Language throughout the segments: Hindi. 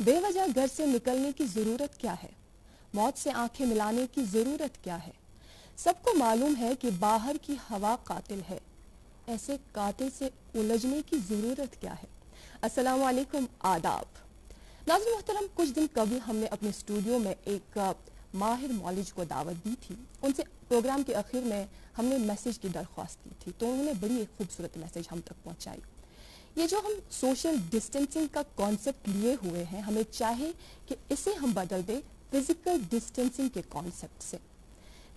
बेवजह घर से निकलने की जरूरत क्या है? मौत से आंखें मिलाने की जरूरत क्या है? सबको मालूम है कि बाहर की हवा कातिल है। ऐसे कातिल से उलझने की जरूरत क्या है? अस्सलाम वालेकुम, आदाब। नाज़रीन मोहतरम, कुछ दिन कबल हमने अपने स्टूडियो में एक माहिर मौलिज को दावत दी थी। उनसे प्रोग्राम के आखिर में हमने मैसेज की दरख्वास्त की थी, तो उन्होंने बड़ी एक खूबसूरत मैसेज हम तक पहुंचाई। ये जो हम सोशल डिस्टेंसिंग का कॉन्सेप्ट लिए हुए हैं, हमें चाहे कि इसे हम बदल दें फिजिकल डिस्टेंसिंग के कॉन्सेप्ट से।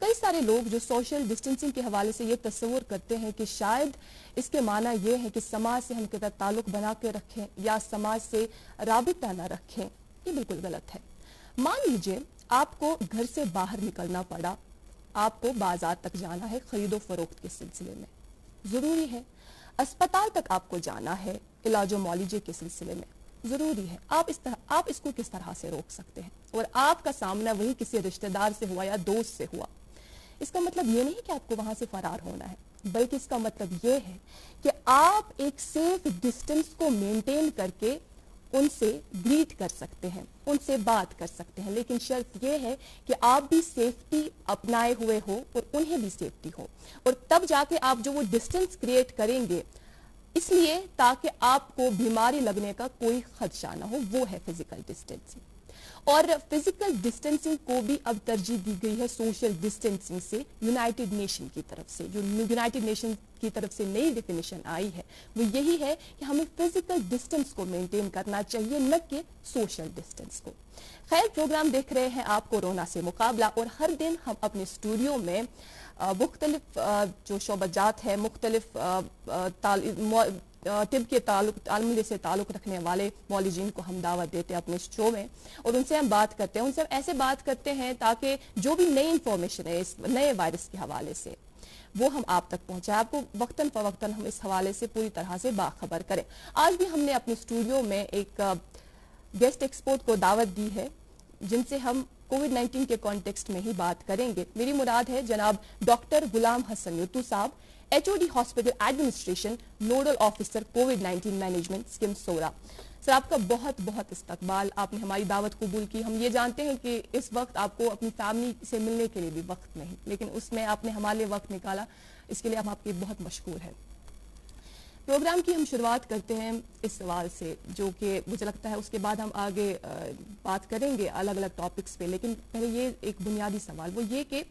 कई सारे लोग जो सोशल डिस्टेंसिंग के हवाले से ये तस्वुर करते हैं कि शायद इसके माना ये है कि समाज से हम कितना ताल्लुक बना के रखें या समाज से राबिता ना रखें, ये बिल्कुल गलत है। मान लीजिए आपको घर से बाहर निकलना पड़ा, आपको बाजार तक जाना है खरीदो फरोख्त के सिलसिले में, जरूरी है। अस्पताल तक आपको जाना है इलाजो मौलिजे के सिलसिले में, जरूरी है। आप इसको किस तरह से रोक सकते हैं? और आपका सामना वही किसी रिश्तेदार से हुआ या दोस्त से हुआ, इसका मतलब ये नहीं कि आपको वहां से फरार होना है, बल्कि इसका मतलब ये है कि आप एक सेफ डिस्टेंस को मेंटेन करके उनसे ग्रीट कर सकते हैं, उनसे बात कर सकते हैं। लेकिन शर्त यह है कि आप भी सेफ्टी अपनाए हुए हो और उन्हें भी सेफ्टी हो, और तब जाके आप जो वो डिस्टेंस क्रिएट करेंगे, इसलिए ताकि आपको बीमारी लगने का कोई खदशा ना हो, वो है फिजिकल डिस्टेंसिंग। और फिजिकल डिस्टेंसिंग को भी अब तरजीह दी गई है सोशल डिस्टेंसिंग से यूनाइटेड नेशन की तरफ से। जो यूनाइटेड नेशन की तरफ से नई डेफिनेशन आई है वो यही है कि हमें फिजिकल डिस्टेंस को मेंटेन करना चाहिए, न कि सोशल डिस्टेंस को। खैर, प्रोग्राम देख रहे हैं आप कोरोना से मुकाबला, और हर दिन हम अपने स्टूडियो में मुख्तलिफ जो शोबजात है, मुख्तलिफ तिब के ताल्लुक से ताल्लुक रखने वाले मौलिजीन को हम दावत देते हैं अपने शो में, और उनसे हम बात करते हैं। उनसे हम ऐसे बात करते हैं ताकि जो भी नई इंफॉर्मेशन है इस नए वायरस के हवाले से, वो हम आप तक पहुंचाए, आपको वक्तन फवक्तन हम इस हवाले से पूरी तरह से बाखबर करें। आज भी हमने अपने स्टूडियो में एक गेस्ट एक्सपर्ट को दावत दी है, जिनसे हम कोविड-19 के कॉन्टेक्स्ट में ही बात करेंगे। मेरी मुराद है जनाब डॉक्टर गुलाम हसन युतू साहब, HOD hospital administration, nodal officer कोविड-19 मैनेजमेंट स्कीम सोरा। सर, आपका बहुत बहुत इस्तकबाल, आपने हमारी दावत कबूल की। हम ये जानते हैं कि इस वक्त आपको अपनी फैमिली से मिलने के लिए भी वक्त नहीं, लेकिन उसमें आपने हमारे लिए वक्त निकाला, इसके लिए हम आपके बहुत मशकूर हैं। प्रोग्राम की हम शुरुआत करते हैं इस सवाल से, जो कि मुझे लगता है उसके बाद हम आगे बात करेंगे अलग अलग टॉपिक्स पे, लेकिन पहले ये एक बुनियादी सवाल, वो ये कि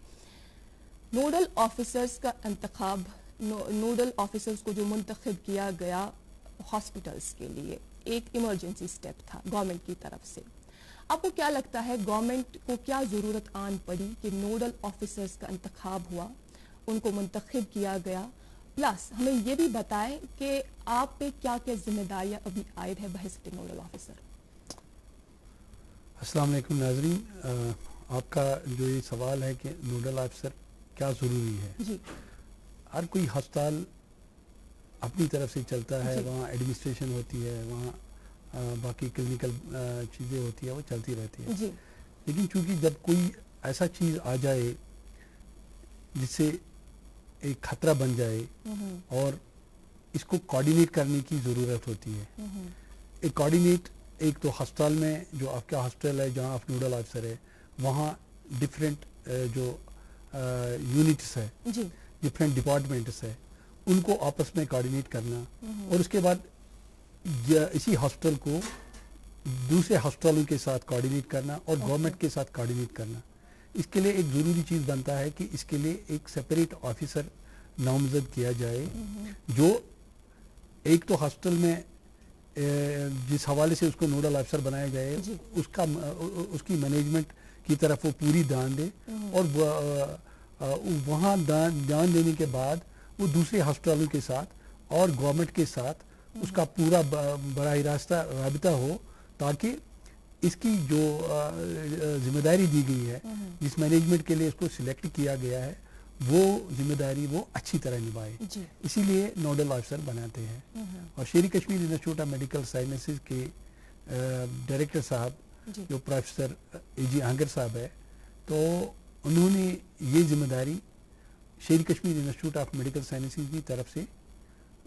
नोडल ऑफिसर्स का इंतखाब, नोडल ऑफिसर्स को जो मुंतखब किया गया हॉस्पिटल्स के लिए, एक इमरजेंसी स्टेप था गवर्नमेंट की तरफ से। आपको क्या लगता है गवर्नमेंट को क्या जरूरत आन पड़ी कि नोडल ऑफिसर्स का इंतखाब हुआ, उनको मुंतखब किया गया? प्लस हमें ये भी बताएं कि आप पे क्या क्या जिम्मेदारियां अभी आयद है बहसत नोडल ऑफिसर। अस्सलाम वालेकुम नाज़रीन, आपका जो ये सवाल है कि नोडल ऑफिसर क्या ज़रूरी है जी। हर कोई अस्पताल अपनी तरफ से चलता है, वहाँ एडमिनिस्ट्रेशन होती है, वहाँ बाकी क्लिनिकल चीज़ें होती है, वो चलती रहती है जी। लेकिन चूंकि जब कोई ऐसा चीज़ आ जाए जिससे एक खतरा बन जाए और इसको कोऑर्डिनेट करने की ज़रूरत होती है। एक कोऑर्डिनेट, एक तो अस्पताल में जो आपका हॉस्पिटल है जहाँ आप नोडल ऑफिसर है, वहाँ डिफरेंट जो यूनिट्स है, डिफरेंट डिपार्टमेंट्स है, उनको आपस में कोऑर्डिनेट करना, और उसके बाद इसी हॉस्पिटल को दूसरे हॉस्पिटलों के साथ कोऑर्डिनेट करना और गवर्नमेंट के साथ कोऑर्डिनेट करना। इसके लिए एक ज़रूरी चीज़ बनता है कि इसके लिए एक सेपरेट ऑफिसर नामजद किया जाए, जो एक तो हॉस्पिटल में जिस हवाले से उसको नोडल ऑफिसर बनाया जाए, उसकी मैनेजमेंट की तरफ वो पूरी ध्यान दे, और वहाँ ध्यान देने के बाद वो दूसरे हॉस्पिटलों के साथ और गवर्नमेंट के साथ उसका पूरा बराह रास्त राबिता हो, ताकि इसकी जो जिम्मेदारी दी गई है, जिस मैनेजमेंट के लिए इसको सिलेक्ट किया गया है, वो जिम्मेदारी वो अच्छी तरह निभाए। इसीलिए नोडल ऑफिसर बनाते हैं। और शेर Kashmir institute of medical sciences के डायरेक्टर साहब जो प्रोफेसर AG आहंगर साहब है, तो उन्होंने ये जिम्मेदारी शेर Kashmir institute of medical sciences की तरफ से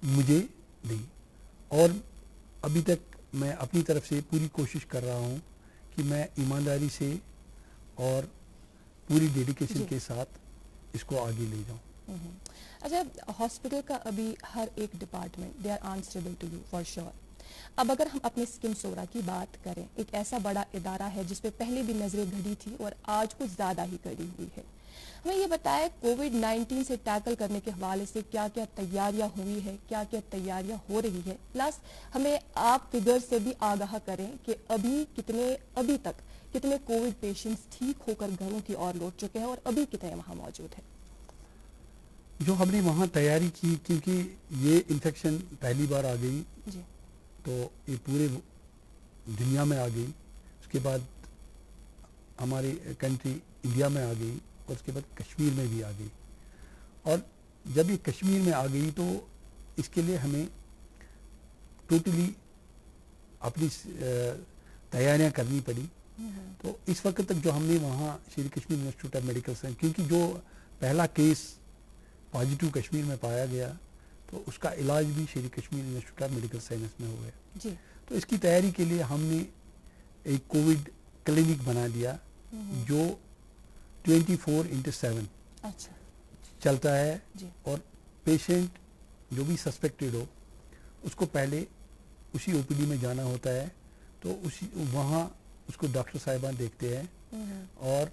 मुझे दी, और अभी तक मैं अपनी तरफ से पूरी कोशिश कर रहा हूँ कि मैं ईमानदारी से और पूरी डेडिकेशन के साथ इसको आगे ले जाऊँ। अच्छा, हॉस्पिटल का अभी हर एक department they are answerable to you for sure. अब अगर हम अपने स्किमसोरा की बात करें, एक ऐसा बड़ा इदारा है जिस पे पहले भी नजरें गड़ी थी और आज कुछ ज़्यादा ही गड़ी हुई है। हमें ये बताया कोविड-19 से टैकल करने के हवाले से क्या क्या तैयारियां हुई है, क्या क्या तैयारियां हो रही है, प्लस हमें आप फिगर से भी आगाह करें कि अभी तक कितने कोविड पेशेंट्स ठीक होकर घरों की ओर लौट चुके हैं और अभी कितने वहाँ मौजूद हैं। जो हमने वहाँ तैयारी की, क्योंकि ये इन्फेक्शन पहली बार आ गई जी। तो ये पूरे दुनिया में आ गई, उसके बाद हमारी कंट्री इंडिया में आ गई और उसके बाद कश्मीर में भी आ गई। और जब ये कश्मीर में आ गई तो इसके लिए हमें टोटली अपनी तैयारियां करनी पड़ी। तो इस वक्त तक जो हमने वहाँ Shri Kashmir institute of medical science, क्योंकि जो पहला केस पॉजिटिव कश्मीर में पाया गया तो उसका इलाज भी Shri Kashmir institute of medical science में हुआ जी। तो इसकी तैयारी के लिए हमने एक कोविड क्लिनिक बना दिया जो 24/7 अच्छा चलता है जी। और पेशेंट जो भी सस्पेक्टेड हो उसको पहले उसी ओपीडी में जाना होता है, तो उसी वहाँ उसको डॉक्टर साहिबान देखते हैं और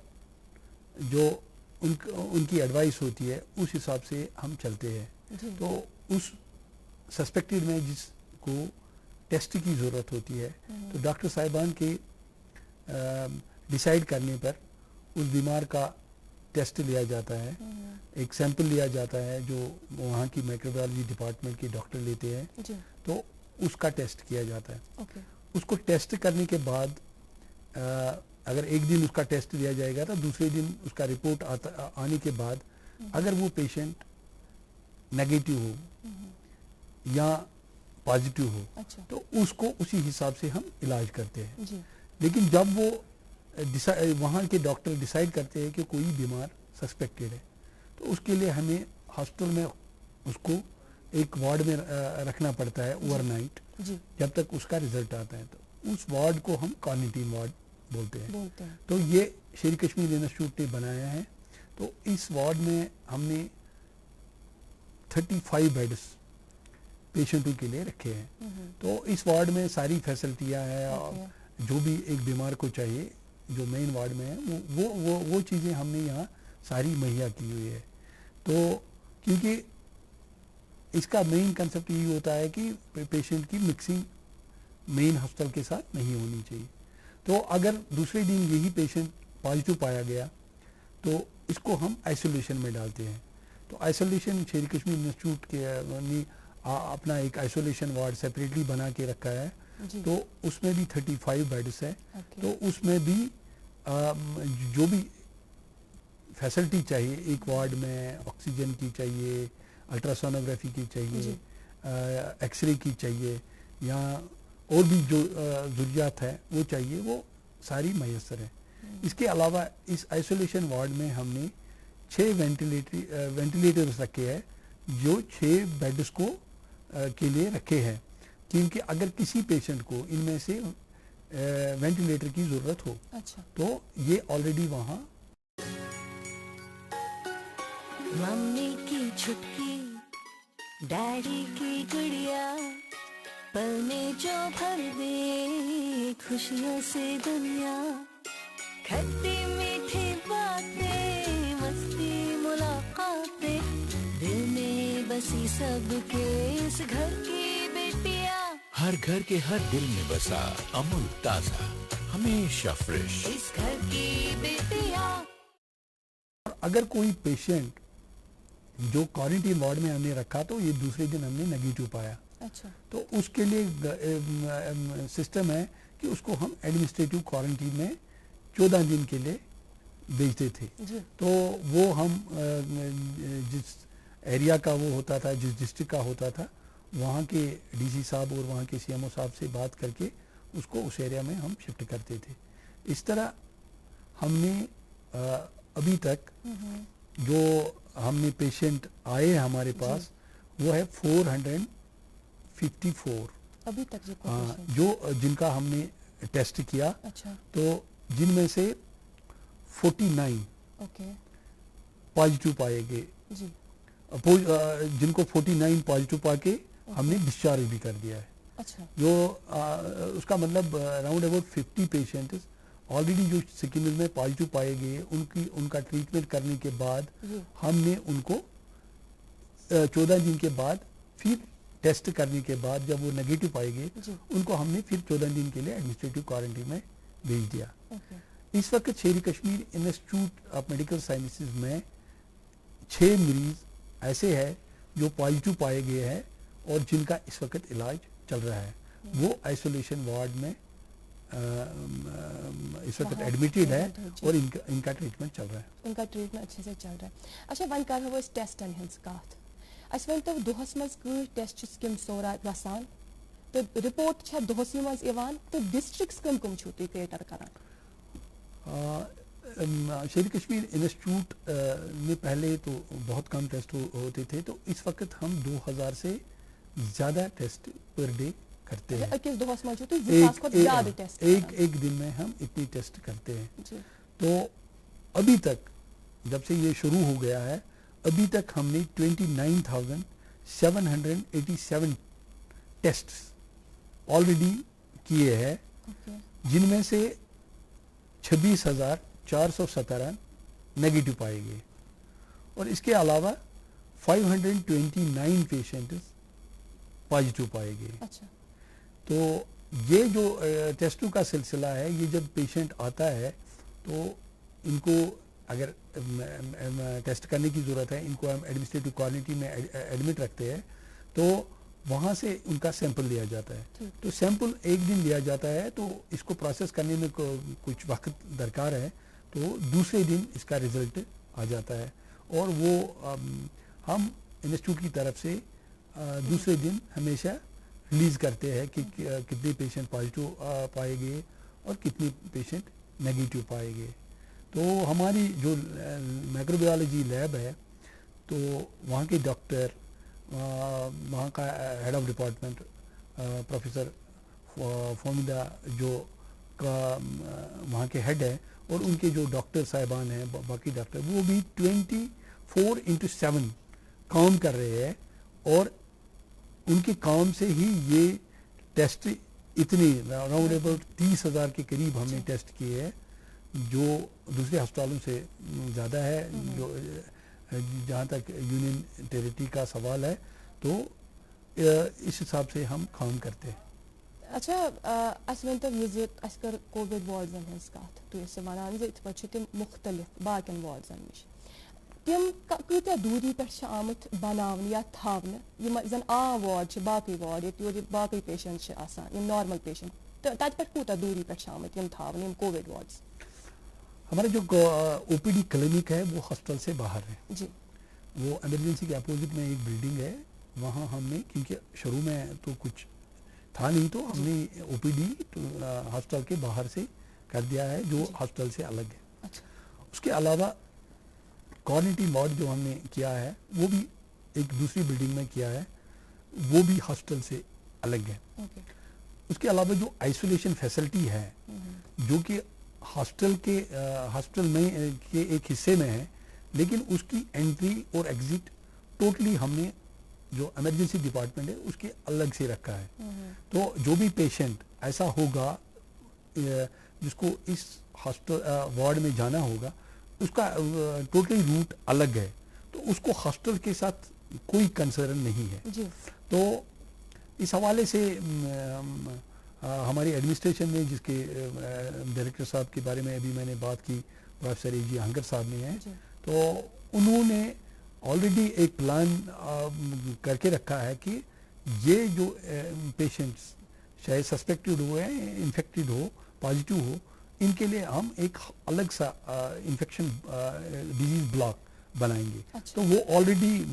जो उनकी एडवाइस होती है उस हिसाब से हम चलते हैं। तो उस सस्पेक्टेड में जिसको टेस्ट की ज़रूरत होती है तो डॉक्टर साहिबान के डिसाइड करने पर उस बीमार का टेस्ट लिया जाता है, एक सैंपल लिया जाता है जो वहाँ की माइक्रोबायोलॉजी डिपार्टमेंट के डॉक्टर लेते हैं जी। तो उसका टेस्ट किया जाता है। ओके। उसको टेस्ट करने के बाद अगर एक दिन उसका टेस्ट लिया जाएगा तो दूसरे दिन उसका रिपोर्ट आने के बाद अगर वो पेशेंट नेगेटिव हो या पॉजिटिव हो अच्छा। तो उसको उसी हिसाब से हम इलाज करते हैं जी। लेकिन जब वो वहाँ के डॉक्टर डिसाइड करते हैं कि कोई बीमार सस्पेक्टेड है तो उसके लिए हमें हॉस्पिटल में उसको एक वार्ड में रखना पड़ता है ओवरनाइट जब तक उसका रिजल्ट आता है। तो उस वार्ड को हम क्वारंटीन वार्ड बोलते हैं। तो ये शेर कश्मीर इंस्टीट्यूट ने बनाया है। तो इस वार्ड में हमने 35 बेड्स पेशेंटों के लिए रखे हैं। तो इस वार्ड में सारी फैसिलिटियां हैं, जो भी एक बीमार को चाहिए जो मेन वार्ड में है वो चीज़ें हमने यहाँ सारी मुहैया की हुई है। तो क्योंकि इसका मेन कंसेप्ट ये होता है कि पेशेंट की मिक्सिंग मेन हॉस्पिटल के साथ नहीं होनी चाहिए। तो अगर दूसरे दिन यही पेशेंट पॉजिटिव पाया गया तो इसको हम आइसोलेशन में डालते हैं। तो आइसोलेशन शेर कश्मीर इंस्टीट्यूट के ने अपना एक आइसोलेशन वार्ड सेपरेटली बना के रखा है। तो उसमें भी 35 बेड्स है। तो उसमें भी जो भी फैसिलिटी चाहिए एक वार्ड में ऑक्सीजन की चाहिए, अल्ट्रासोनोग्राफी की चाहिए, एक्सरे की चाहिए या और भी जो ज़रूरियात है वो चाहिए, वो सारी मैसर है। इसके अलावा इस आइसोलेशन वार्ड में हमने 6 वेंटिलेटर्स रखे हैं जो 6 बेड्स को के लिए रखे हैं, क्योंकि अगर किसी पेशेंट को इनमें से वेंटिलेटर की ज़रूरत हो अच्छा। तो ये ऑलरेडी वहाँ मम्मी की छुटकी डैडी की गुड़िया पल में जो भर दे खुशियों से दुनिया, खट्टी मीठी बातें मस्ती मुलाकातें दिल में बसी सबके इस घर की बेटियां, हर घर के हर दिल में बसा अमूल ताजा हमेशा फ्रेश इस घर की बेटियां। अगर कोई पेशेंट जो क्वारंटीन वार्ड में हमने रखा तो ये दूसरे दिन हमने नेगेटिव पाया अच्छा। तो उसके लिए सिस्टम है कि उसको हम एडमिनिस्ट्रेटिव क्वारंटीन में 14 दिन के लिए भेजते थे। तो वो हम जिस एरिया का वो होता था, जिस डिस्ट्रिक्ट का होता था, वहाँ के डीसी साहब और वहाँ के सीएमओ साहब से बात करके उसको उस एरिया में हम शिफ्ट करते थे। इस तरह हमने अभी तक जो हमने पेशेंट आए हमारे पास वो है 454 अभी तक हाँ, जो जिनका हमने टेस्ट किया, अच्छा, तो जिनमें से 49 ओके पॉजिटिव पाए गए, जी, जिनको 49 पॉजिटिव पाके हमने डिस्चार्ज भी कर दिया है। अच्छा, जो उसका मतलब अराउंड अबाउट 50 पेशेंट्स ऑलरेडी जो सिक्किम में पॉजिटिव पाए गए, उनका ट्रीटमेंट करने के बाद जी, हमने उनको 14 दिन के बाद फिर टेस्ट करने के बाद जब वो नेगेटिव पाए गए, जी, उनको हमने फिर 14 दिन के लिए एडमिनिस्ट्रेटिव क्वारंटीन में भेज दिया। ओके, इस वक्त शेर Kashmir institute of medical sciences में 6 मरीज ऐसे हैं जो पॉजिटिव पाए गए हैं और जिनका इस वक्त इलाज चल रहा है। वो आइसोलेशन वार्ड में इस वक्त एडमिटेड है और इनका ट्रीटमेंट चल रहा है। उनका ट्रीटमेंट अच्छे से चल रहा है। अच्छा, वन कर अस टेस्टन हज कत, अस वन तो दोहस मज कई टेस्ट स्किम सोरा गसान, तो रिपोर्ट दोहसी मज इवान, तो डिस्ट्रिक्ट्स कम कम छु तुम केटर करान? शेर कश्मीर इंस्टीट्यूट में पहले तो बहुत कम टेस्ट होते थे, तो इस वक्त हम 2000 से ज़्यादा टेस्ट पर डे करते हैं। एक दिन में हम इतनी टेस्ट करते हैं जी। तो अभी तक जब से ये शुरू हो गया है, अभी तक हमने 29,787 टेस्ट ऑलरेडी किए हैं, जिनमें से 26,417 नेगेटिव पाए गए और इसके अलावा 529 पेशेंट्स पॉजिटिव पाए गए। अच्छा। तो ये जो टेस्टों का सिलसिला है, ये जब पेशेंट आता है तो इनको अगर टेस्ट करने की ज़रूरत है, इनको हम एडमिनिस्ट्रेटिव क्वारंटीन में एडमिट रखते हैं, तो वहाँ से उनका सैंपल लिया जाता है। तो सैंपल एक दिन लिया जाता है, तो इसको प्रोसेस करने में कुछ वक्त दरकार है, तो दूसरे दिन इसका रिजल्ट आ जाता है और वो हम इंस्टीट्यूट की तरफ से दूसरे दिन हमेशा रिलीज़ करते हैं कि कितने पेशेंट पॉजिटिव पाए गए और कितने पेशेंट नेगेटिव पाए गए। तो हमारी जो माइक्रोबायोलॉजी लैब है, तो वहाँ के डॉक्टर, वहाँ का हेड ऑफ डिपार्टमेंट प्रोफेसर फोमिदा जो का वहाँ के हेड है, और उनके जो डॉक्टर साहिबान हैं, बाकी डॉक्टर, वो भी 24/7 काम कर रहे हैं और उनके काम से ही ये टेस्ट इतने अराउंड अबाउट 30,000 के करीब हमने टेस्ट किए हैं, जो दूसरे अस्पतालों से ज़्यादा है। जो जहाँ तक यूनियन टेरिटरी का सवाल है, तो इस हिसाब से हम काम करते हैं। अच्छा, अस वन तो ये कर कोविड वार्डन हज कत, तो वन तम मुख्तलिफ बाकन वार्डन नश तम कत्या दूरी पे आमत बनावन या थावन, जन आम वार्ड बाकी वार्ड ये बाकी पेशेंट नॉर्मल पेशेंट, तत पे कूत दूरी पे आमत थावन कोविड वार्ड्स? हमारा जो ओपीडी क्लिनिक है वो हॉस्पिटल से बाहर है जी। वो इमरजेंसी के अपोजिट में एक बिल्डिंग है, वहाँ हमने, क्योंकि शुरू में तो कुछ था नहीं, तो हमने ओपीडी हॉस्पिटल के बाहर से कर दिया है, जो हॉस्पिटल से अलग है। अच्छा। उसके अलावा क्वारंटीन वार्ड जो हमने किया है, वो भी एक दूसरी बिल्डिंग में किया है, वो भी हॉस्पिटल से अलग है। उसके अलावा जो आइसोलेशन फैसिलिटी है, जो कि हॉस्पिटल में के एक हिस्से में है, लेकिन उसकी एंट्री और एग्जिट टोटली हमने जो इमरजेंसी डिपार्टमेंट है उसके अलग से रखा है। तो जो भी पेशेंट ऐसा होगा जिसको इस हॉस्पिटल वार्ड में जाना होगा, उसका टोटली रूट अलग है, तो उसको हॉस्पिटल के साथ कोई कंसर्न नहीं है जी। तो इस हवाले से हमारी एडमिनिस्ट्रेशन में, जिसके डायरेक्टर साहब के बारे में अभी मैंने बात की, प्रोफेसर ए.जी. हंगर साहब ने है, तो उन्होंने ऑलरेडी एक प्लान करके रखा है कि ये जो पेशेंट्स चाहे सस्पेक्टेड हो या इन्फेक्टेड हो, पॉजिटिव हो, इनके लिए हम एक अलग सा इन्फेक्शन डिजीज ब्लॉक बनाएंगे। अच्छा। तो वो already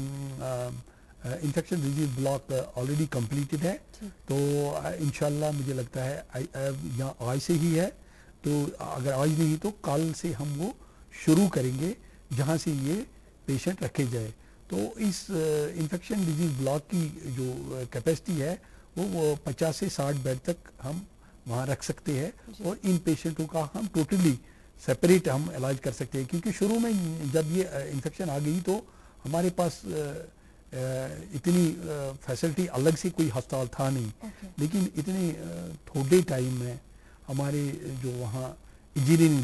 infection disease block already completed है, तो इंशाल्लाह मुझे लगता है यहाँ आज से ही है, तो अगर आज नहीं तो कल से हम वो शुरू करेंगे, जहाँ से ये पेशेंट रखे जाए। तो इस इन्फेक्शन डिजीज ब्लॉक की जो कैपेसिटी है वो 50 से 60 बेड तक हम वहाँ रख सकते हैं और इन पेशेंटों का हम टोटली सेपरेट हम इलाज कर सकते हैं, क्योंकि शुरू में जब ये इन्फेक्शन आ गई तो हमारे पास इतनी फैसिलिटी अलग से कोई अस्पताल था नहीं। लेकिन इतने थोड़े टाइम में हमारे जो वहाँ इंजीनियरिंग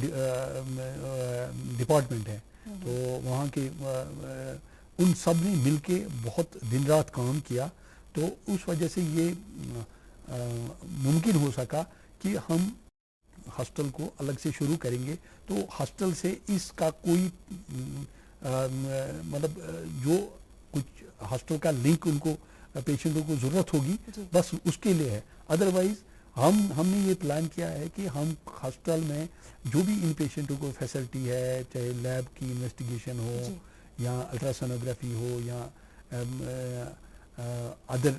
डिपार्टमेंट है तो वहाँ के उन सब ने मिलके बहुत दिन रात काम किया, तो उस वजह से ये मुमकिन हो सका कि हम हॉस्टल को अलग से शुरू करेंगे। तो हॉस्टल से इसका कोई मतलब जो कुछ हॉस्टल का लिंक उनको पेशेंटों को ज़रूरत होगी बस उसके लिए है। अदरवाइज हमने ये प्लान किया है कि हम हॉस्टल में जो भी इन पेशेंटों को फैसिलिटी है, चाहे लैब की इन्वेस्टिगेशन हो या अल्ट्रासोनोग्राफी हो या अदर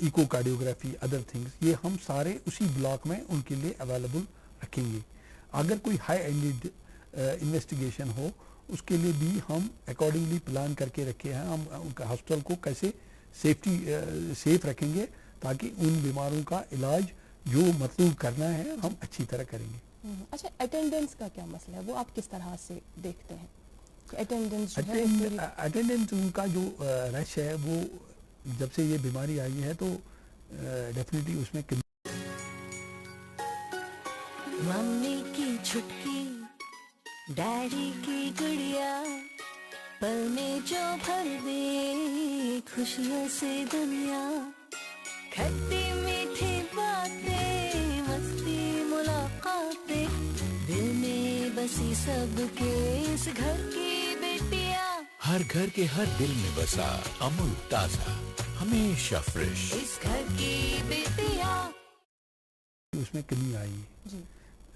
इकोकार्डियोग्राफी अदर थिंग्स, ये हम सारे उसी ब्लॉक में उनके लिए अवेलेबल रखेंगे। अगर कोई हाई एंडेड इन्वेस्टिगेशन हो उसके लिए भी हम अकॉर्डिंगली प्लान करके रखे हैं। हम उनका हॉस्टल को कैसे सेफ रखेंगे ताकि उन बीमारों का इलाज जो मतलब करना है हम अच्छी तरह करेंगे। अच्छा, अटेंडेंस का क्या मसला है, वो आप किस तरह से देखते हैं? अटेंडेंस उनका जो रश है वो जब से ये बीमारी आई है तो डेफिनेटली उसमें मम्मी की छुटकी, डैडी की गुड़िया, पल में जो भर दे खुशियों से दुनिया, खट्टी मीठी बातें, मस्ती मुलाकातें, दिल में बसी सबके इस घर की बेटियां, हर घर के हर दिल में बसा अमूल ताजा, हमेशा फ्रेश। इस घर की बेटियां। उसमें कमी आई है,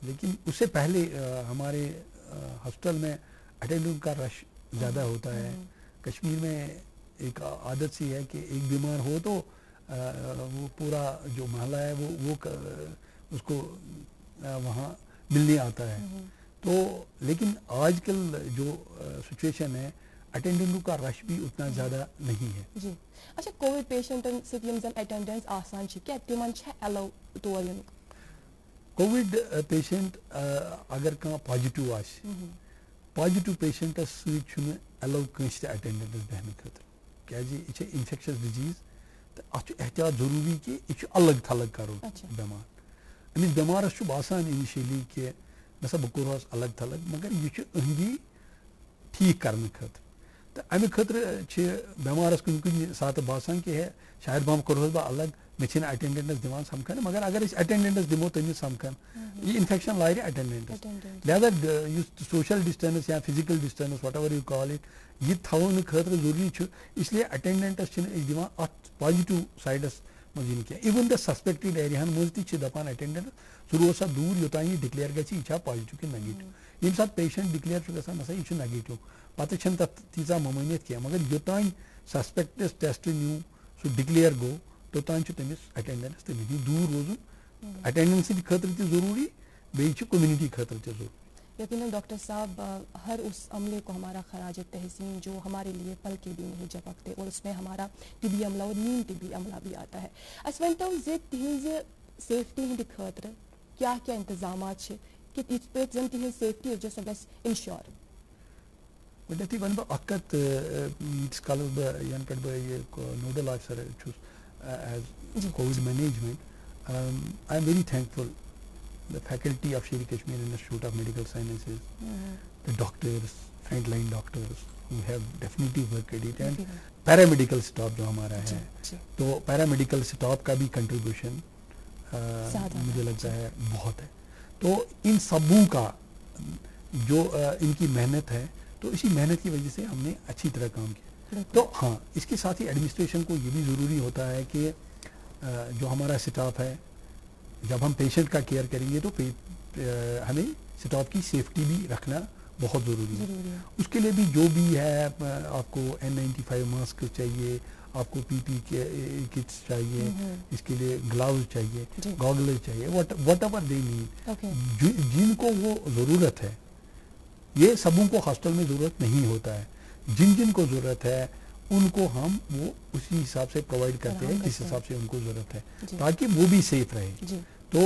लेकिन उससे पहले हमारे हॉस्टल में अटेंडेंट का रश ज़्यादा होता है। कश्मीर में एक आदत सी है कि एक बीमार हो तो वो पूरा जो मोहल्ला है वो उसको वहाँ मिलने आता है। तो लेकिन आजकल जो सिचुएशन है अटेंडेंटों का रश भी उतना ज़्यादा नहीं है। जी अच्छा, कोविड पेशेंटन से अटेंडेंस आसान क्या तिमन अलाउ तौर यून? कोविड पेशेंट अगर कह पॉजिटिव पॉजिटिव पेशेंटस सत अलाउ कंस अटेंडेंस बहन खतर क्या यह इन्फेक्शस डिजीज तो अत एहतियात जरूरी कि यह अलग थलग करो बेमार। अमिस बेमारस बासान इनिशियली कि नसा बह कोरहस अलग थलग, मगर यह अहदी ठीक करने खतर तो अमे खतर बेमारस कुन कुन सात बासान कि है शायद बह कोरहस बह अलग मे अटेंडेंस दिवान समखन, मगर अगर अटेंडेंस दिमो तमिस समखन यह इन्फेक्शन लारे अटेंडेंस। लिहाजा सोशल डिस्टेंस या physical distance what ever you call it यह थवन खतर जरूरी, इसलिए अटेंडेंटस दिवान अत पॉजिटिव साइडस मज क्या। इवन द सस्पेक्टेड एरियान मज दपान अटेंडेंट सह रोज सा दूर योतान यह डिक्लेयर गह पॉजिटिव कि नेगेटिव। ये पेशेंट डिक्लेयर गसान नसा यह नेगेटिव पत तथ तीजा ममानियत क्या, मगर योतान सस्पेक्टस टेस्ट न्यू सह डिक्लेयर गो तोतान तमिस अटेंडेंस तमिस दूर रोजन अटेंडेंस खतर जरूरी बे कम्युनिटी खतर जरूरी। यकीनन डॉक्टर साहब, हर उस अमले को हमारा खराज तहसीन जो हमारे लिए पल के भी नहीं झपकते और उसमें हमारा टिबी अमला और नीम टिबी अमला भी आता है। अस वन तो तिज सेफ्टी हंद खतर क्या क्या इंतजाम कि जन तिज सेफ्टी जो गस इंश्योर। गोडनेथी वन बह अकत यीस कालस बह यन पे बह nodal officer as COVID management, I am very thankful the faculty of Sher Kashmir Institute of Medical Sciences, the doctors, frontline doctors who have definitely worked it, and paramedical staff जो हमारा है, तो paramedical staff का भी contribution मुझे लगता है बहुत है। तो इन सबों का जो इनकी मेहनत है, तो इसी मेहनत की वजह से हमने अच्छी तरह काम किया। तो हाँ, इसके साथ ही एडमिनिस्ट्रेशन को ये भी ज़रूरी होता है कि जो हमारा स्टाफ है, जब हम पेशेंट का केयर करेंगे तो हमें स्टाफ की सेफ्टी भी रखना बहुत ज़रूरी है। उसके लिए भी जो भी है, आपको N95 मास्क चाहिए, आपको PP किट्स चाहिए, इसके लिए ग्लव्स चाहिए, गॉगल्स चाहिए, वट एवर दे नीड, जिनको वो ज़रूरत है। ये सबों को हॉस्टल में ज़रूरत नहीं होता है, जिन जिन को ज़रूरत है उनको हम वो उसी हिसाब से प्रोवाइड करते हैं जिस हिसाब से उनको ज़रूरत है, जी। ताकि वो भी सेफ रहे। जी। तो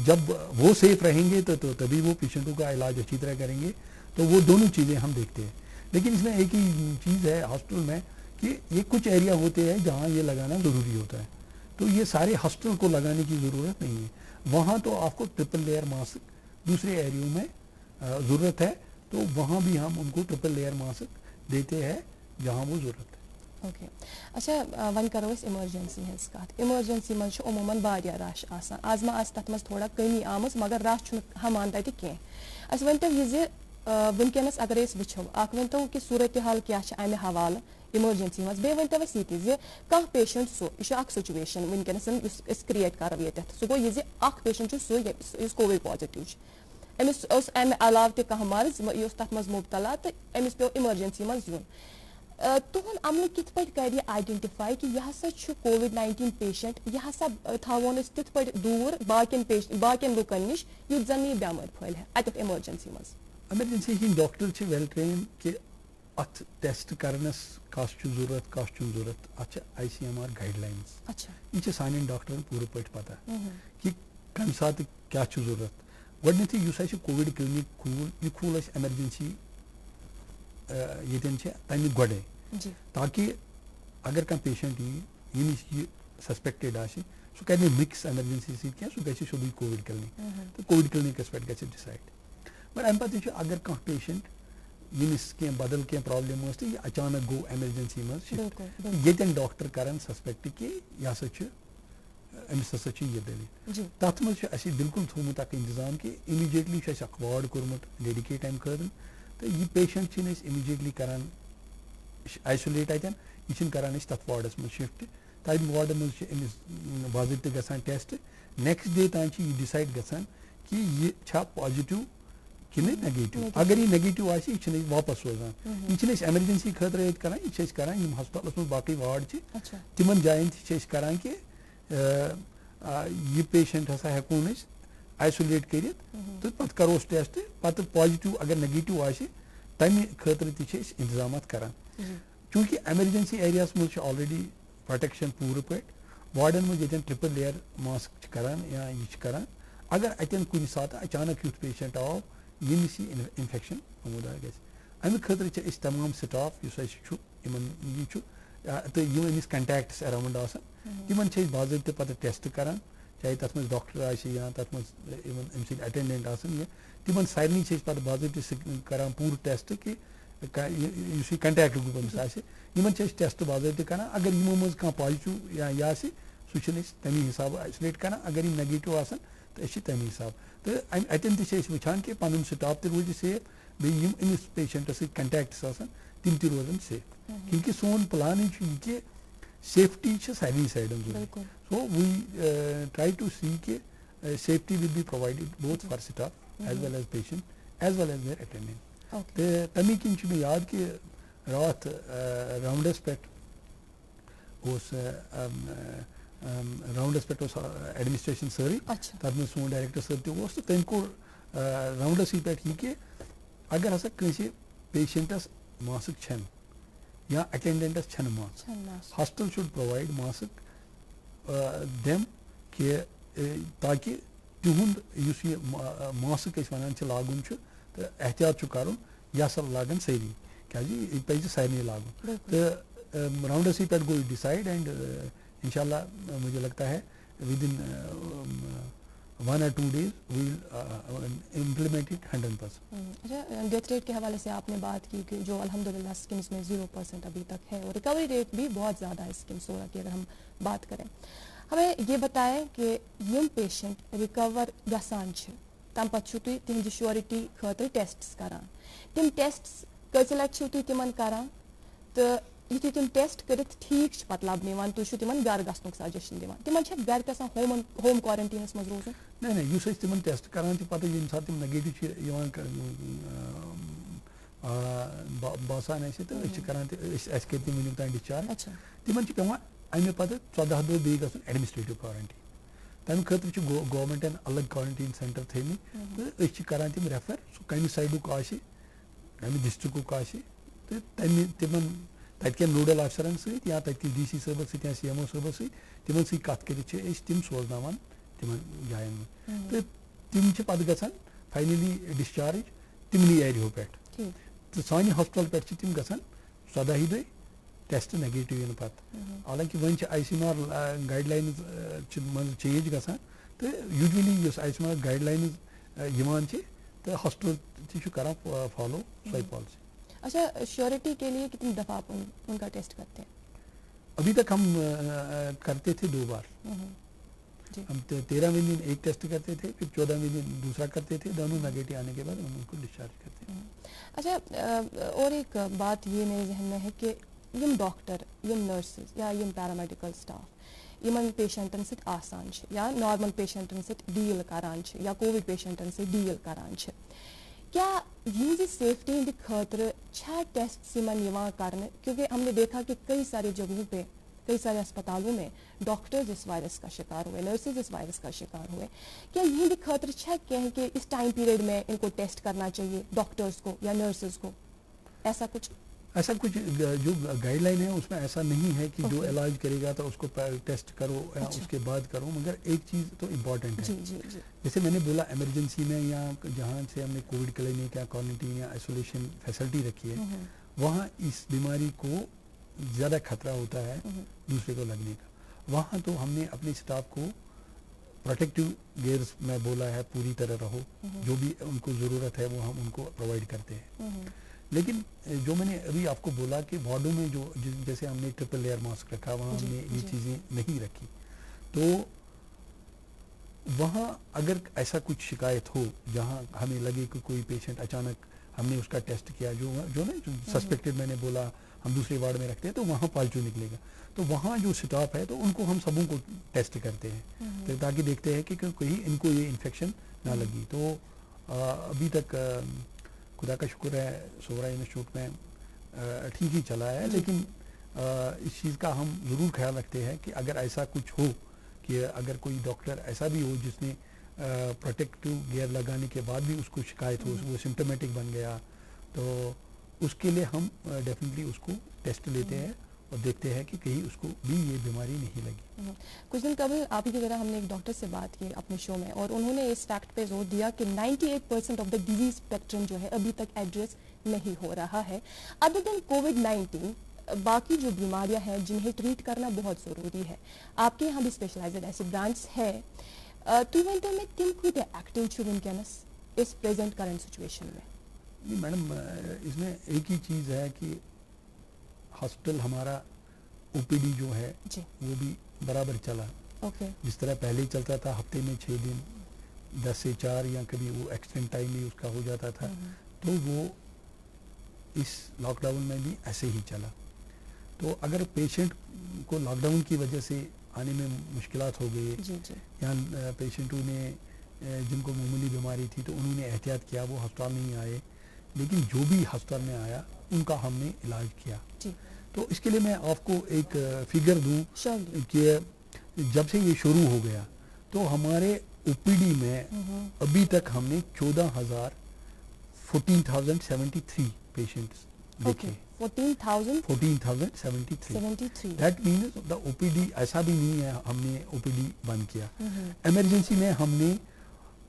जब वो सेफ रहेंगे तो तभी वो पेशेंटों का इलाज अच्छी तरह करेंगे। तो वो दोनों चीज़ें हम देखते हैं। लेकिन इसमें एक ही चीज़ है हॉस्पिटल में कि ये कुछ एरिया होते हैं जहाँ ये लगाना ज़रूरी होता है, तो ये सारे हॉस्पिटल को लगाने की ज़रूरत नहीं है। वहाँ तो आपको ट्रिपल लेयर मास्क दूसरे एरियो में ज़रूरत है, तो वहाँ भी हम उनको ट्रिपल लेयर मास्क देते हैं जहाँ वो ज़रूरत है। ओके अच्छा वन करो इमरजेंसी हज कत इमरजेंसी मज उमूमन वारिया रश आसान आज मा तथ मज थोड़ा कमी आमज मगर रश हमान तक कह अस वन तो यह वनकस अगर वो अख वन तो कि सूरत हाल क्या अमे हवाले इमरजेंसी मज बे वन तो यह कह पेशेंट सो यह सिचुएशन वनकस क्रिएट कर सह गो यह पेशेंट सह कोविड पॉजिटिव अमिस अमे अलाव तह मर्ज यह तथ मज मुबतला तो अमिस पे इमरजेंसी मज यून तुहन अमल कित पे कर आइडेंटिफाई कि यह कोविड-19 पेशेंट यह थवन तिथ पे दूर बाकियन लुकन नश युथ जन यह बेमार फैल अत इमरजेंसी मज emergency Hind doctor well train कि अत टेस्ट करनस कस जरूरत अत ICMR गाइडलाइंस अच्छा यह सान डॉक्टर पूरे पे पता कि कम सात क्या जरूरत गथी कोविड क्लिनिक खूल यह खूल इमरजेंसी ये तमि गोड़े ताकि अगर कह पेशेंट यमिस यह सस्पेक्टेड सह कर मिक्स इमरजेंसी सह सह सोदी कोविड क्लिनिक तो कोविड क्लिनिकस पे डिसाइड मगर अम पे अगर कह पेशेंट यमिस कह बदल कह प्रॉब्लम तो यह अचानक गो इमरजेंसी मज शिफ्ट ये डॉक्टर कर सस्पेक्ट कि यह अमिस हसा यह दलील तथ मज बिल्कुल थोमुत इंतजाम कि इमीडिएटली वार्ड कोर्मुत डेडिकेट अम खर तो यह पेशेंट इमीडिएटली करान आइसोलेट अतन यह करान तथ वार्डस मज शिफ्ट तम वार्ड मज बाज़ाब्त गसान टेस्ट नेक्स्ट डे तान यह डिसाइड गसान कि यह पॉजिटिव कि नेगेटिव अगर यह नेगेटिव यह वापस सोजान यह एमरजेंसी खतर करान यह करान हस्पताल मज बाकी वार्ड तिमन जायन करान कि यह पेशेंट हसा हेकोन आइसोलेट कर तो पे करोस टेस्ट पे पॉजिटिव अगर नेगेटिव तमें खतर इंतजाम करान चूँकि एमरजेंसी एरियास मज ऑलरेडी प्रोटेक्शन पूरे पे वार्डन मज ये ट्रिपल लेयर मास्क करान या यह करान अगर अतन कुछ सात अचानक युथ पेशेंट आव यमिस यह इन्फेक्शन नमूदार ग अमे खतर तमाम स्टाफ यह तो यमिस कंटैक्ट्स अराउंड तिमन बाज़ाब्त पे टेस्ट करान चाहे तथ मज डॉक्टर या तथ मज अटेंडेंट तिमन सारे पे बाज़ाब्त करान पूरा टेस्ट कि कंटैक्ट ग्रुप अमिस टेस्ट बाज़ाब्त करान अगर यमो मज कह पॉजिटिव या यह सह तमी हिसाब आइसोलेट करान अगर यम नेगेटिव तो तमी हिसाब तो अतन वान कि पन स्टाफ तो रोज सेफ बेम अमिस पेशेंटस कंटैक्ट्स तिम ती रोजन सेफ क्योंकि सोन प्लान यह कि सेफ्टी सारे साइडन so we try to see कि safety will be provided both for staff as well as patient as well as their attendant तो तमी किन मे याद कि रात राउंडस पे राउंडस पे एडमिनिस्ट्रेशन सर तथ में सोन डायरेक्टर सर तो तम कोर राउंडस पे यह कि अगर हसा कंसे पेशेंटस मास्क छन या अटेंडेंटस छन mask hospital should provide mask them कि ताकि तिहुंद मास्क वन लागुन तो एहतियात कर यह लागन सारी क्या पे सारे लागुन तो राउंडस पे गो डिसाइड एंड इंशाल्लाह मुझे लगता है with in 1 or 2 days we will implement it 100%. अच्छा डेथ रेट के हवाले से आपने बात की कि जो अल्हम्दुलिल्लाह स्किम्स में 0% अभी तक है और रिकवरी रेट भी बहुत ज़्यादा है स्किम्स हो की अगर हम बात करें हमें ये बताएं कि यम पेशेंट रिकवर गसान तम पे तुम श्योरिटी खतर टेस्ट करान तम टेस्ट कस लट तुम करान तो यु तुम टेस्ट कर ठीक पे लबन तुम तिम गर गसन सजेशन दिवान तिम गर होम क्वारंटीनस मज रोजन नहीं तिम टेस्ट करान पे ये सात नेगेटिव बासान तो करान कर तम वन तान डिस्चार्ज तिमन पे अमे पे 14 दह बे गसन एडमिनिस्ट्रेटिव क्वारंटीन तम खतर गवर्नमेंट अलग क्वारंटीन सेंटर थी तो करान तम रेफर सह कम साइडुक कम डिस्ट्रिक्ट तो तिमन तक नोडल अफसरन सहित या तक DC साहब सहित या CMO साहब सहित तिमन सहित कथ करित तिम सोजनावान तिमन जायन में तो तिम छ पद गसन फाइनली डिस्चार्ज तिमनी एरियो पेट तो सानी हॉस्पिटल पेट छ तिम गसन 14 दे टेस्ट नेगेटिव इन पत हालांकि वन छ ICMR गाइडलाइंस छ मन चेंज गसन तो यूजुअली यस ICMR गाइडलाइंस यमान छ तो हॉस्पिटल छ करा फॉलो सही पॉलिसी। अच्छा, श्योरिटी के लिए कितनी दफा आप उनका टेस्ट करते हैं? अभी तक हम करते थे 2 बार। हम 13वें दिन एक टेस्ट करते थे, फिर 14वें दिन दूसरा करते थे, दोनों नेगेटिव आने के बाद हम उनको डिस्चार्ज करते हैं। अच्छा, और एक बात ये मेरे जहन में है कि यम डॉक्टर, यम नर्सेस या यम पैरामेडिकल स्टाफ यमन पेशेंटन सत आसान या नॉर्मल पेशेंटन सत डील करान या कोविड पेशेंटन से डील करान, क्या ये सेफ्टी हंद खतर टेस्ट यमन करने? क्योंकि हमने देखा कि कई सारी जगहों पे, कई सारे अस्पतालों में डॉक्टर्स इस वायरस का शिकार हुए, नर्सेज इस वायरस का शिकार हुए। क्या यही खतर कहें कि इस टाइम पीरियड में इनको टेस्ट करना चाहिए डॉक्टर्स को या नर्सेज को? ऐसा कुछ जो गाइडलाइन है उसमें ऐसा नहीं है कि जो इलाज करेगा तो उसको टेस्ट करो या उसके बाद करो, मगर एक चीज़ तो इम्पॉर्टेंट है। जी। जैसे मैंने बोला इमरजेंसी में या जहाँ से हमने कोविड क्लिनिक या क्वारंटीन या आइसोलेशन फैसिलिटी रखी है, वहाँ इस बीमारी को ज़्यादा खतरा होता है दूसरे को लगने का। वहाँ तो हमने अपने स्टाफ को प्रोटेक्टिव गियर्स में बोला है पूरी तरह रहो, जो भी उनको ज़रूरत है वो हम उनको प्रोवाइड करते हैं। लेकिन जो मैंने अभी आपको बोला कि वार्डों में जो जैसे हमने ट्रिपल लेयर मास्क रखा, वहाँ हमने ये चीज़ें नहीं रखी, तो वहाँ अगर ऐसा कुछ शिकायत हो जहाँ हमें लगे कि कोई पेशेंट अचानक हमने उसका टेस्ट किया, जो सस्पेक्टेड मैंने बोला हम दूसरे वार्ड में रखते हैं, तो वहाँ पॉजिटिव निकलेगा, तो वहाँ जो स्टाफ है तो उनको हम सबों को टेस्ट करते हैं तो ताकि देखते हैं कि कहीं इनको ये इन्फेक्शन ना लगी। तो अभी तक खुदा का शुक्र है सोवरा इंस्टीट्यूट में ठीक ही चला है, लेकिन इस चीज़ का हम ज़रूर ख्याल रखते हैं कि अगर ऐसा कुछ हो कि अगर कोई डॉक्टर ऐसा भी हो जिसने प्रोटेक्टिव गियर लगाने के बाद भी उसको शिकायत हो, वो सिम्टोमेटिक बन गया, तो उसके लिए हम डेफिनेटली उसको टेस्ट लेते हैं और देखते हैं कि कहीं उसको भी ये बीमारी नहीं लगी। कुछ दिन कबल आप ही की तरह हमने एक डॉक्टर से बात की अपने शो में, और उन्होंने इस फैक्ट पे जोर दिया कि 98% ऑफ द डिजीज स्पेक्ट्रम जो है अभी तक एड्रेस नहीं हो रहा है। अदर देन कोविड-19 बाकी जो बीमारियां हैं जिन्हें ट्रीट करना बहुत ज़रूरी है, आपके यहाँ भी स्पेशलाइज्ड ऐसे ब्रांच है, तो में तिम खुद एक्टिव छु वनकस इस प्रेजेंट करंट सिचुएशन में? नहीं मैडम, इसमें एक ही चीज़ है कि हॉस्पिटल हमारा OPD जो है वो भी बराबर चला। जिस तरह पहले चलता था हफ्ते में 6 दिन 10 से 4 या कभी वो एक्सटेंड टाइम भी उसका हो जाता था, तो वो इस लॉकडाउन में भी ऐसे ही चला। तो अगर पेशेंट को लॉकडाउन की वजह से आने में मुश्किलात हो गई या पेशेंटों ने जिनको मामूली बीमारी थी तो उन्होंने एहतियात किया, वो अस्पताल नहीं आए, लेकिन जो भी अस्पताल में आया उनका हमने इलाज किया। तो इसके लिए मैं आपको एक फिगर दूं कि जब से ये शुरू हो गया तो हमारे OPD में अभी तक हमने 14,073 पेशेंट्स देखे। 14,073। दैट मीन्स द OPD ऐसा भी नहीं है हमने OPD बंद किया। इमरजेंसी में हमने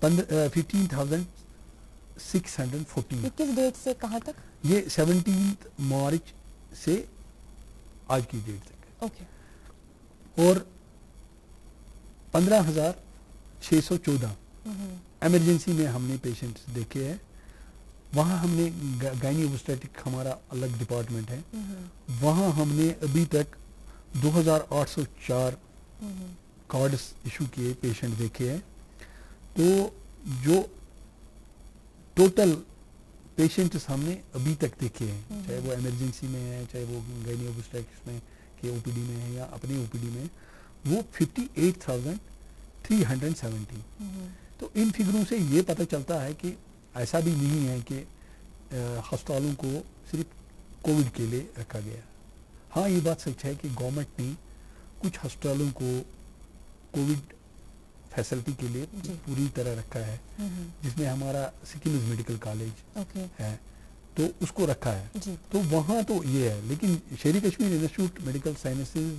15,614। किस डेट से कहाँ तक? ये 17 मार्च से आज की डेट तक। और 15,614 इमरजेंसी में हमने पेशेंट्स देखे हैं। वहाँ हमने गायनी ओबस्टेटिक हमारा अलग डिपार्टमेंट है, वहाँ हमने अभी तक 2,804 कार्ड्स इशू किए, पेशेंट देखे हैं। तो जो टोटल पेशेंट्स हमने अभी तक देखे हैं, चाहे वो इमरजेंसी में है, चाहे वो गायनी ओबस्टेटिक्स में के OPD में है या अपने OPD में, वो 58,370। तो इन फिगरों से ये पता चलता है कि ऐसा भी नहीं है कि अस्पतालों को सिर्फ कोविड के लिए रखा गया। हाँ, ये बात सच है कि गवर्नमेंट ने कुछ अस्पतालों को कोविड फैसिलिटी के लिए पूरी तरह रखा है, जिसमें हमारा सिकिम्स मेडिकल कॉलेज है, तो उसको रखा है। जी। तो वहाँ तो ये है, लेकिन शेर कश्मीर इंस्टीट्यूट मेडिकल साइंसेज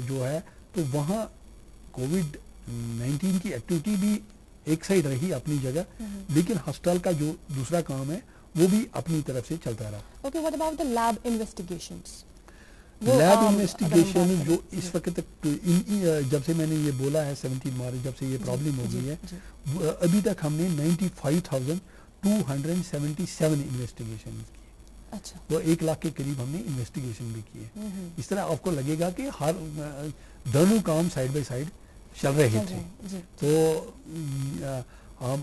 जो है, तो वहाँ कोविड-19 की एक्टिविटी भी एक साइड रही अपनी जगह, लेकिन हॉस्पिटल का जो दूसरा काम है वो भी अपनी तरफ से चलता रहा। Okay, what about the lab investigations? Lab investigation जो इस वक्त तक जब से मैंने ये बोला है 17 मार्च जब से ये प्रॉब्लम हो गई है, अभी तक हमने 95,277 इन्वेस्टिगेशन की। अच्छा। वो 1 लाख के करीब हमने इन्वेस्टिगेशन भी किए। इस तरह आपको लगेगा कि हर दोनों काम साइड बाय साइड चल रहे थे। तो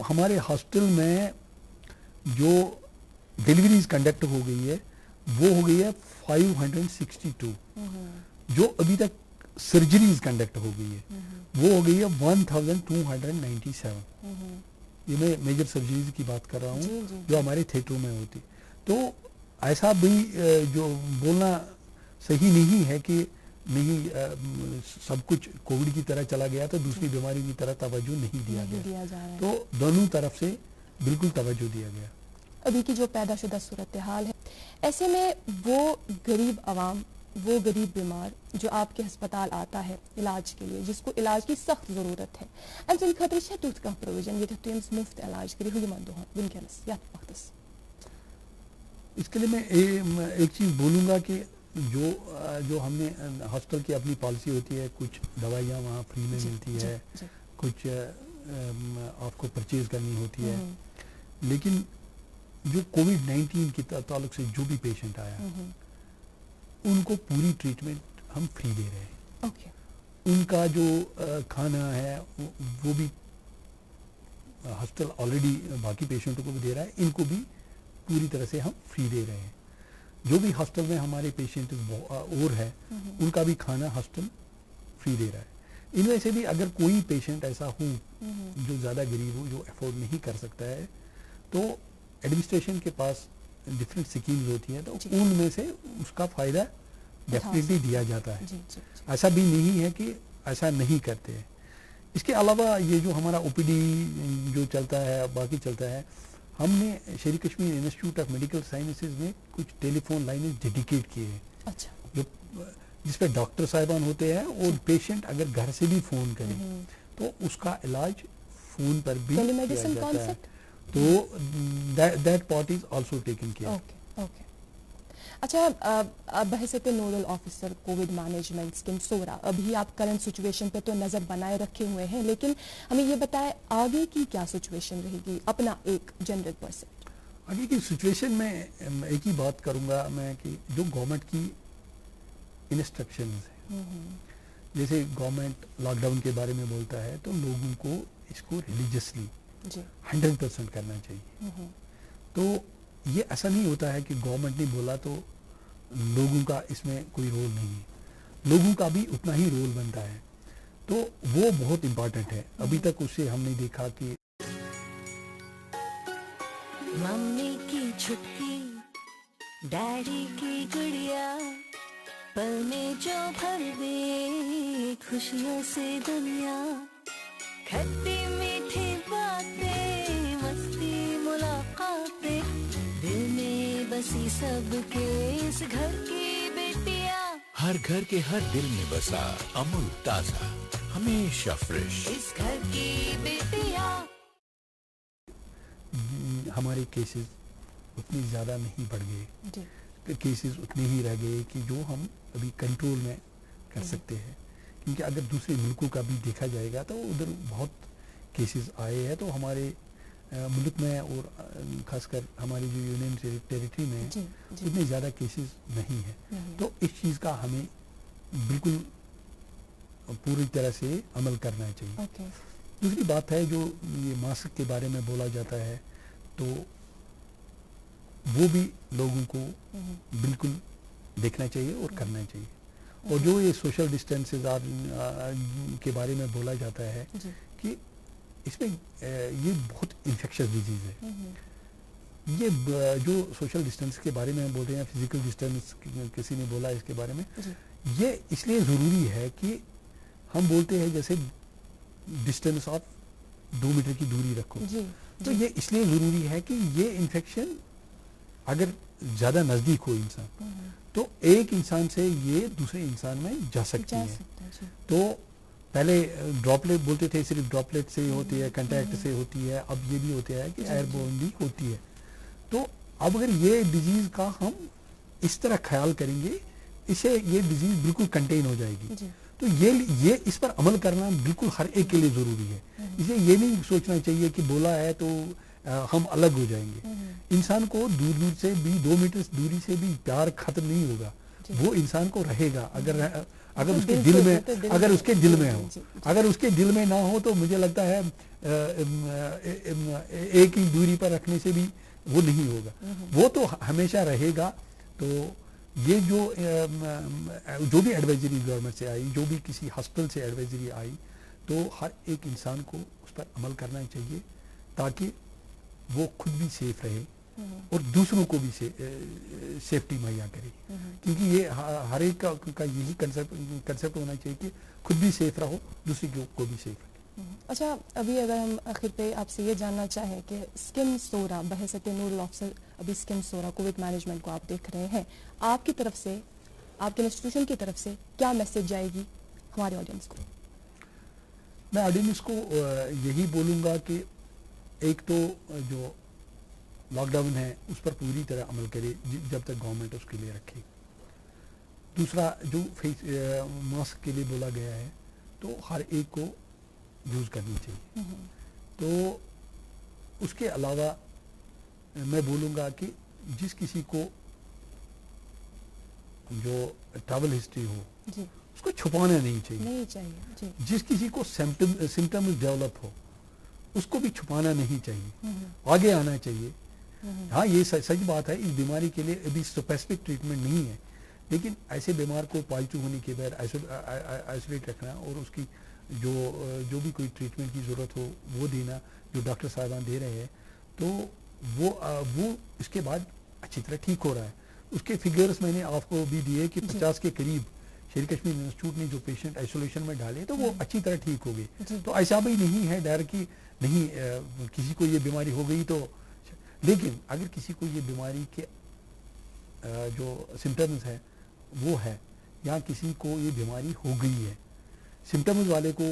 हमारे हॉस्पिटल में जो डिलीवरीज कंडक्ट हो गई है वो हो गई है 562। जो अभी तक सर्जरीज कंडक्ट हो गई है वो हो गई है 1297। ये मैं मेजर सर्जरीज की बात कर रहा हूँ जो हमारे थिएटरों में होती। तो ऐसा भी जो बोलना सही नहीं है कि नहीं सब कुछ कोविड की तरह चला गया तो दूसरी बीमारी की तरह तवज्जो नहीं दिया गया। तो दोनों तरफ से बिल्कुल तवज्जो दिया गया। अभी की जो पैदाशुदा सूरत हाल है, ऐसे में वो गरीब आवाम, वो गरीब बीमार जो आपके अस्पताल आता है इलाज के लिए, जिसको इलाज की सख्त ज़रूरत है, अम तन खतर तुथ कह प्रोविजन ये तम्स मुफ्त इलाज करो हुमन दोहन वनकस यथ वक्तस? इसके लिए मैं एक चीज़ बोलूँगा कि जो हमने हॉस्पिटल की अपनी पॉलिसी होती है, कुछ दवाइयाँ वहाँ फ्री में मिलती है, कुछ आपको परचेज करनी होती है, लेकिन जो कोविड-19 के ताल्लुक से जो भी पेशेंट आया उनको पूरी ट्रीटमेंट हम फ्री दे रहे हैं। उनका जो खाना है वो भी हॉस्पिटल ऑलरेडी बाकी पेशेंटों को भी दे रहा है, इनको भी पूरी तरह से हम फ्री दे रहे हैं। जो भी हॉस्पिटल में हमारे पेशेंट और है उनका भी खाना हॉस्पिटल फ्री दे रहा है। इनमें से भी अगर कोई पेशेंट ऐसा हो जो ज़्यादा गरीब हो, जो अफोर्ड नहीं कर सकता है, तो एडमिनिस्ट्रेशन के पास डिफरेंट स्कीम्स होती हैं, तो उनमें से उसका फ़ायदा डेफिनेटली दिया जाता है। ऐसा भी नहीं है कि ऐसा नहीं करते हैं। इसके अलावा ये जो हमारा ओपीडी जो चलता है, बाकी चलता है, हमने शेर Kashmir institute of medical sciences में कुछ टेलीफोन लाइनें डेडिकेट किए हैं। अच्छा। जो जिस पे डॉक्टर साहिबान होते हैं और पेशेंट अगर घर से भी फ़ोन करे तो उसका इलाज फ़ोन पर भी किया जाता है। तो that part is also taken care. Okay. अच्छा, बहसत nodal officer covid management scheme Soura, अभी आप करंट सिचुएशन पे तो नज़र बनाए रखे हुए हैं, लेकिन हमें ये बताएं आगे की क्या सिचुएशन रहेगी, अपना एक जनरल पर्सन। आगे की सिचुएशन में एक ही बात करूंगा मैं कि जो गवर्नमेंट की इंस्ट्रक्शंस है, जैसे गवर्नमेंट लॉकडाउन के बारे में बोलता है तो लोगों को इसको रिलीजियसली 100% करना चाहिए। तो ये ऐसा नहीं होता है कि गवर्नमेंट ने बोला तो लोगों का इसमें कोई रोल नहीं है, लोगों का भी उतना ही रोल बनता है। तो वो बहुत इम्पोर्टेंट है। अभी तक उससे हमने देखा कि मम्मी की छुटकी, डैडी की गुड़िया, पल में जो भर दे खुशियों से दुनिया, खट्टी मीठी बातें, मस्ती मुलाकातें, दिल में बसी सबके इस घर की बेटिया, हर घर के हर दिल में बसा अमूल ताजा, हमेशा फ्रेश। इस घर की बेटिया। हमारे केसेस उतनी ज़्यादा नहीं बढ़ गए, केसेस उतने ही रह गए कि जो हम अभी कंट्रोल में कर सकते हैं। क्योंकि अगर दूसरे मुल्कों का भी देखा जाएगा तो उधर बहुत केसेस आए हैं, तो हमारे मुल्क में और खासकर हमारी जो यूनियन टेरिटरी में उतने ज़्यादा केसेस नहीं है। तो इस चीज़ का हमें बिल्कुल पूरी तरह से अमल करना चाहिए। दूसरी बात है जो ये मास्क के बारे में बोला जाता है, तो वो भी लोगों को बिल्कुल देखना चाहिए और करना चाहिए। और जो ये सोशल डिस्टेंसेस के बारे में बोला जाता है कि इसमें ये बहुत इन्फेक्शियस डिजीज़ है। ये जो सोशल डिस्टेंस के बारे में बोल रहे हैं, फिजिकल डिस्टेंस किसी ने बोला इसके बारे में, ये इसलिए ज़रूरी है कि हम बोलते हैं जैसे डिस्टेंस ऑफ 2 मीटर की दूरी रखो। तो ये इसलिए ज़रूरी है कि ये इन्फेक्शन अगर ज़्यादा नज़दीक हो इंसान तो एक इंसान से ये दूसरे इंसान में जा सकती है। तो पहले ड्रॉपलेट बोलते थे, सिर्फ ड्रॉपलेट से ही होती है, कंटैक्ट से होती है, अब ये भी होता है कि एयरबोर्न भी होती है। तो अब अगर ये डिजीज़ का हम इस तरह ख्याल करेंगे, इसे ये डिजीज़ बिल्कुल कंटेन हो जाएगी। तो ये इस पर अमल करना बिल्कुल हर एक के लिए ज़रूरी है। इसे ये नहीं सोचना चाहिए कि बोला है तो हम अलग हो जाएंगे। इंसान को दूर दूर से भी 2 मीटर दूरी से भी प्यार खत्म नहीं होगा, वो इंसान को रहेगा अगर उसके दिल में, अगर उसके दिल में हो। अगर उसके दिल में ना हो तो मुझे लगता है एक ही दूरी पर रखने से भी वो नहीं होगा, वो तो हमेशा रहेगा। तो ये जो भी एडवाइजरी गवर्नमेंट से आई, जो भी किसी हॉस्पिटल से एडवाइजरी आई, तो हर एक इंसान को उस पर अमल करना चाहिए ताकि वो खुद भी सेफ रहे और दूसरों को भी सेफ्टी मुहैया करे। क्योंकि ये हर एक का यही कंसेप्ट होना चाहिए कि खुद भी सेफ रहो, दूसरे को भी सेफ रखे। अच्छा, अभी अगर हम आखिर पे आपसे ये जानना चाहें कि स्किम सोरा बहसत नूडल ऑफिसर, अभी स्किम सोरा कोविड मैनेजमेंट को आप देख रहे हैं, आपकी तरफ से, आपके इंस्टीट्यूशन की तरफ से क्या मैसेज जाएगी हमारे ऑडियंस को? मैं ऑडियंस को यही बोलूँगा कि एक तो जो लॉकडाउन है उस पर पूरी तरह अमल करे जब तक गवर्नमेंट उसके लिए रखे। दूसरा, जो फेस मास्क के लिए बोला गया है तो हर एक को यूज़ करनी चाहिए। तो उसके अलावा मैं बोलूँगा कि जिस किसी को जो ट्रैवल हिस्ट्री हो जी, उसको छुपाना नहीं चाहिए। नहीं चाहिए जी। जिस किसी को सिम्टम्स डेवलप हो उसको भी छुपाना नहीं चाहिए, आगे आना चाहिए। हाँ, ये सच बात है, इस बीमारी के लिए अभी स्पेसिफिक ट्रीटमेंट नहीं है, लेकिन ऐसे बीमार को पॉजिटिव होने के बाद आइसोलेट रखना और उसकी जो भी कोई ट्रीटमेंट की ज़रूरत हो वो देना, जो डॉक्टर साहबान दे रहे हैं, तो वो इसके बाद अच्छी तरह ठीक हो रहा है। उसके फिगर्स मैंने आपको भी दिए कि 50 के करीब शेर कश्मीर इंस्टीट्यूट ने जो पेशेंट आइसोलेशन में डाले तो वो अच्छी तरह ठीक हो गए। तो ऐसा भी नहीं है डर कि नहीं किसी को ये बीमारी हो गई तो, लेकिन अगर किसी को ये बीमारी के जो सिम्टम्स है वो है या किसी को ये बीमारी हो गई है, सिम्टम्स वाले को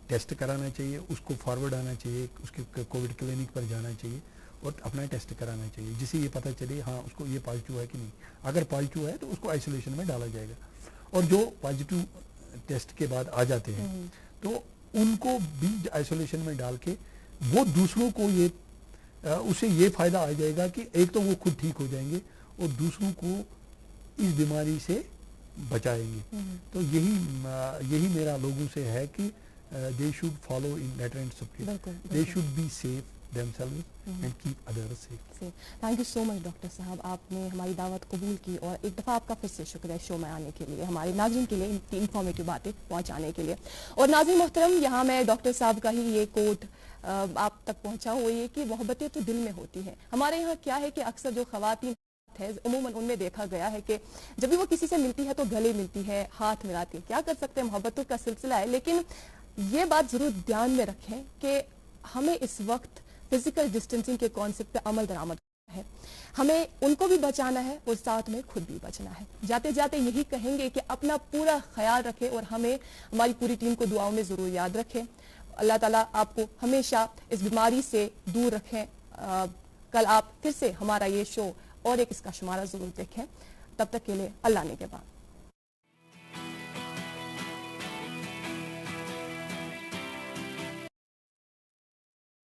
टेस्ट कराना चाहिए, उसको फॉरवर्ड आना चाहिए, उसके कोविड क्लिनिक पर जाना चाहिए और अपना टेस्ट कराना चाहिए, जिससे ये पता चले हाँ उसको ये पॉजिटिव है कि नहीं। अगर पॉजिटिव है तो उसको आइसोलेशन में डाला जाएगा। और जो पॉजिटिव टेस्ट के बाद आ जाते हैं तो उनको भी आइसोलेशन में डाल के वो दूसरों को उससे ये फ़ायदा आ जाएगा कि एक तो वो खुद ठीक हो जाएंगे और दूसरों को इस बीमारी से बचाएंगे। तो यही मेरा लोगों से है कि they should follow in letter and spirit, they should be safe themselves and keep others safe. Thank you so much doctor साहब, आपने हमारी दावत कबूल की और एक दफ़ा आपका फिर से शुक्रिया शो में आने के लिए, हमारे नाज़रीन के लिए इंफॉर्मेटिव बातें पहुंचाने के लिए। और नाज़रीन मोहतरम, यहाँ मैं डॉक्टर साहब का ही ये कोट आप तक पहुँचा हुआ, ये कि मोहब्बतें तो दिल में होती हैं। हमारे यहाँ क्या है कि अक्सर जो ख़वातीन है उमूमन उनमें देखा गया है कि जब भी वो किसी से मिलती है तो गले मिलती है, हाथ मिलाती है, क्या कर सकते हैं, मोहब्बतों का सिलसिला है। लेकिन ये बात ज़रूर ध्यान में रखें कि हमें इस वक्त फिजिकल डिस्टेंसिंग के कॉन्सेप्ट पे अमल दरामद करना है, हमें उनको भी बचाना है और साथ में खुद भी बचना है। जाते जाते यही कहेंगे कि अपना पूरा ख्याल रखें और हमें हमारी पूरी टीम को दुआओं में ज़रूर याद रखें। अल्लाह ताला आपको हमेशा इस बीमारी से दूर रखें। कल आप फिर से हमारा ये शो और एक इसका शुमारा ज़रूर देखें। तब तक के लिए अल्लाह ने के बाद।